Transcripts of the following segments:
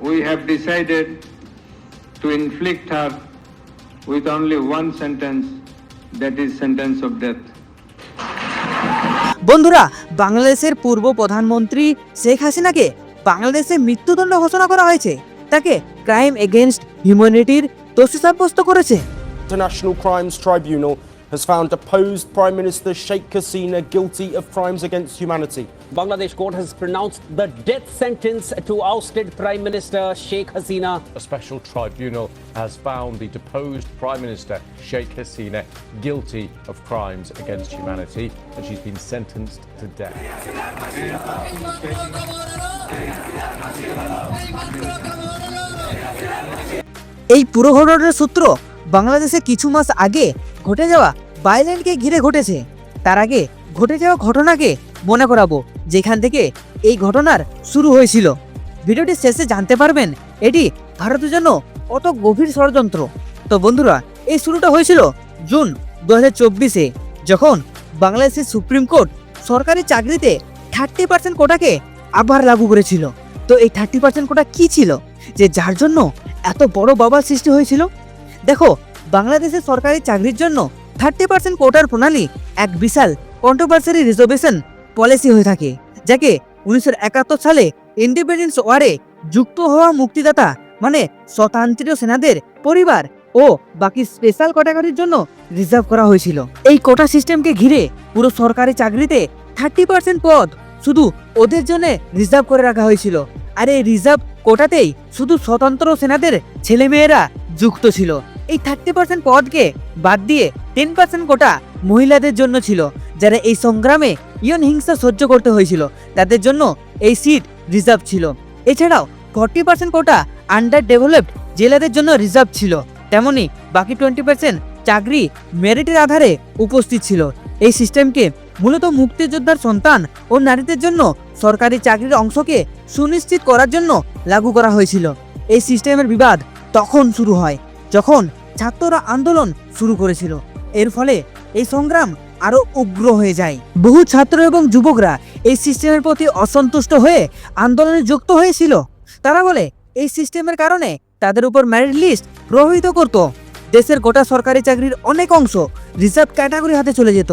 we have decided to inflict her with only one sentence, that is sentence of death. বন্ধুরা, বাংলাদেশের পূর্ব প্রধানমন্ত্রী শেখ হাসিনাকে বাংলাদেশে মৃত্যুদণ্ড ঘোষণা করা হয়েছে। তাকে ক্রাইম এগেইনস্ট হিউম্যানিটির দোষী সাব্যস্ত করেছে। International Crimes Tribunal has found deposed Prime Minister Sheikh Hasina guilty of crimes against humanity. Bangladesh court has pronounced the death sentence to ousted Prime Minister Sheikh Hasina. A special tribunal has found the deposed Prime Minister Sheikh Hasina guilty of crimes against humanity, and she's been sentenced to death. এই পুরো ঘটনার সূত্র বাংলাদেশে কিছু মাস আগে ঘটে যাওয়া ভায়োলেন্টকে ঘিরে ঘটেছে। তার আগে ঘটে যাওয়া ঘটনাকে মনে করাবো, যেখান থেকে এই ঘটনার শুরু হয়েছিল। ভিডিওটি শেষে জানতে পারবেন এটি ভারতের জন্য কত গভীর ষড়যন্ত্র। তো বন্ধুরা, এই শুরুটা হয়েছিল জুন 2024-এ, যখন বাংলাদেশের সুপ্রিম কোর্ট সরকারি চাকরিতে 30% কোটাকে আবার লাগু করেছিল। তো এই 30% কোটা কি ছিল, যে যার জন্য এত বড় বাবার সৃষ্টি হয়েছিল? দেখো, বাংলাদেশের সরকারি চাকরির জন্য 30% কোটার প্রণালী এক বিশাল কন্ট্রোভার্সারি রিজার্ভেশন পলিসি হয়ে থাকে, যাকে 1971 সালে ইন্ডিপেন্ডেন্স ওয়ারে যুক্ত হওয়া মুক্তিদাতা মানে স্বতন্ত্র সেনাদের পরিবার ও বাকি স্পেশাল ক্যাটাগরির জন্য রিজার্ভ করা হয়েছিল। এই কোটা সিস্টেমকে ঘিরে পুরো সরকারি চাকরিতে 30% পদ শুধু ওদের জন্য রিজার্ভ করে রাখা হয়েছিল। আর এই রিজার্ভ কোটাতেই শুধু স্বতন্ত্র সেনাদের ছেলেমেয়েরা যুক্ত ছিল। এই 30% পদকে বাদ দিয়ে 10% কোটা মহিলাদের জন্য ছিল, যারা এই সংগ্রামে ইয়ন হিংসা সহ্য করতে হয়েছিল, তাদের জন্য এই সিট রিজার্ভ ছিল। এছাড়াও 40% কোটা আন্ডার ডেভেলপড জেলাদের জন্য রিজার্ভ ছিল। তেমনি বাকি 20% চাকরি মেরিটের আধারে উপস্থিত ছিল। এই সিস্টেমকে মূলত মুক্তিযোদ্ধার সন্তান ও নারীদের জন্য সরকারি চাকরির অংশকে সুনিশ্চিত করার জন্য লাগু করা হয়েছিল। এই সিস্টেমের বিবাদ তখন শুরু হয় যখন ছাত্ররা আন্দোলন শুরু করেছিল। এর ফলে এই সংগ্রাম আরো উগ্র হয়ে যায়। বহু ছাত্র এবং যুবকরা এই সিস্টেমের প্রতি অসন্তুষ্ট হয়ে আন্দোলনে যুক্ত হয়েছিল। তারা বলে এই সিস্টেমের কারণে তাদের উপর মেরিট লিস্ট প্রভাবিত করত। দেশের গোটা সরকারি চাকরির অনেক অংশ রিজার্ভ ক্যাটাগরি হাতে চলে যেত।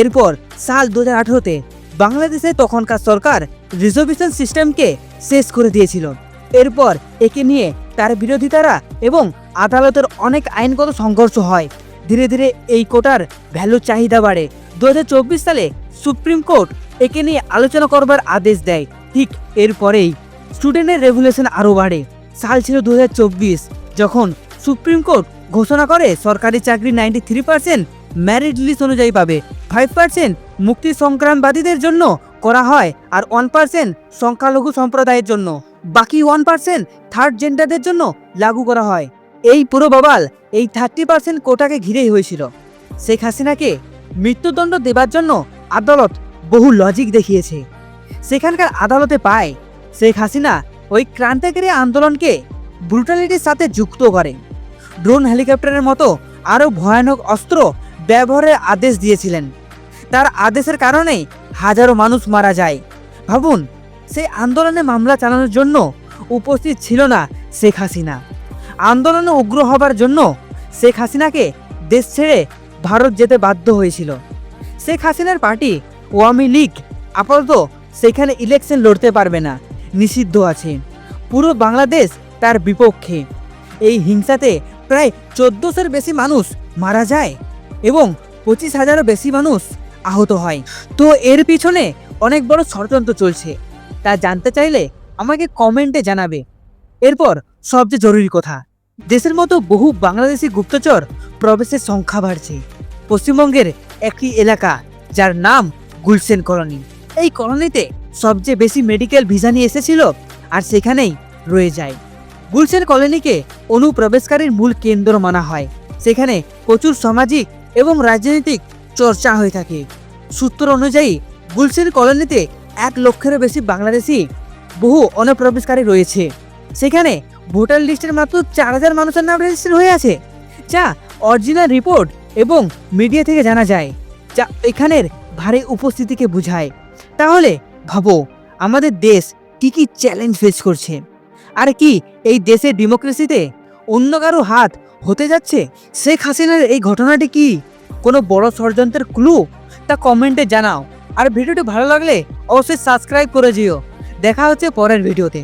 এরপর সাল 2018-তে বাংলাদেশে তখনকার সরকার রিজার্ভেশন সিস্টেমকে শেষ করে দিয়েছিল। এরপর একে নিয়ে তার বিরোধিতারা এবং আদালতের অনেক আইনগত সংঘর্ষ হয়। ধীরে ধীরে এই কোটার ভ্যালু চাহিদা বাড়ে। 2024 সালে সুপ্রিম কোর্ট একে নিয়ে আলোচনা করবার আদেশ দেয়। ঠিক এরপরেই স্টুডেন্টের রেভুলেশন আরও বাড়ে। সাল ছিল 2024, যখন সুপ্রিম কোর্ট ঘোষণা করে সরকারি চাকরি 93% মেরিট লিস্ট অনুযায়ী পাবে, 5% মুক্তি সংগ্রামবাদীদের জন্য করা হয়, আর 1% সংখ্যালঘু সম্প্রদায়ের জন্য, বাকি 1% থার্ড জেন্ডারদের জন্য লাগু করা হয়। এই পুরো বাবাল এই 30% কোটাকে ঘিরেই হয়েছিল। শেখ হাসিনাকে মৃত্যুদণ্ড দেবার জন্য আদালত বহু লজিক দেখিয়েছে। সেখানকার আদালতে পায় শেখ হাসিনা ওই ক্রান্তিকারী আন্দোলনকে ব্রুটালিটির সাথে যুক্ত করে। ড্রোন হেলিকপ্টারের মতো আরও ভয়ানক অস্ত্র ব্যবহারের আদেশ দিয়েছিলেন। তার আদেশের কারণেই হাজারো মানুষ মারা যায়। ভাবুন, সেই আন্দোলনে মামলা চালানোর জন্য উপস্থিত ছিল না শেখ হাসিনা। আন্দোলনে উগ্র হবার জন্য শেখ হাসিনাকে দেশ ছেড়ে ভারত যেতে বাধ্য হয়েছিল। শেখ হাসিনার পার্টি আওয়ামী লীগ আপাতত সেখানে ইলেকশন লড়তে পারবে না, নিষিদ্ধ আছে। পুরো বাংলাদেশ তার বিপক্ষে। এই হিংসাতে প্রায় 1400-এর বেশি মানুষ মারা যায় এবং 25,000-এরও বেশি মানুষ আহত হয়। তো এর পিছনে অনেক বড় ষড়যন্ত্র চলছে, তা জানতে চাইলে আমাকে কমেন্টে জানাবে। এরপর সবচেয়ে জরুরি কথা, দেশের মতো বহু বাংলাদেশি গুপ্তচর প্রবেশের সংখ্যা বাড়ছে। পশ্চিমবঙ্গের একটি এলাকা যার নাম গুলশান কলোনি। এই কলোনিতে সবচেয়ে বেশি মেডিকেল ভিসা নিয়ে এসেছিল আর সেখানেই রয়ে যায়। গুলশান কলোনিকে অনুপ্রবেশকারীর মূল কেন্দ্র মানা হয়। সেখানে প্রচুর সামাজিক এবং রাজনৈতিক চর্চা হয়ে থাকে। সূত্র অনুযায়ী গুলশান কলোনিতে 1 লক্ষেরও বেশি বাংলাদেশি বহু অনুপ্রবেশকারী রয়েছে। সেখানে ভোটার লিস্টের মাত্র 4000 মানুষের নাম রেজিস্টার হয়ে আছে, যা অরিজিনাল রিপোর্ট এবং মিডিয়া থেকে জানা যায়, যা এখানের ভারী উপস্থিতিকে বোঝায়। তাহলে ভাবো আমাদের দেশ কি কি চ্যালেঞ্জ ফেস করছে। আর কি এই দেশের ডেমোক্রেসিতে অন্য কারো হাত হতে যাচ্ছে? শেখ হাসিনার এই ঘটনাটি কি কোনো বড় ষড়যন্ত্রের ক্লু? তা কমেন্টে জানাও। আর ভিডিওটি ভালো লাগলে অবশ্যই সাবস্ক্রাইব করে দিও। দেখা হচ্ছে পরের ভিডিওতে।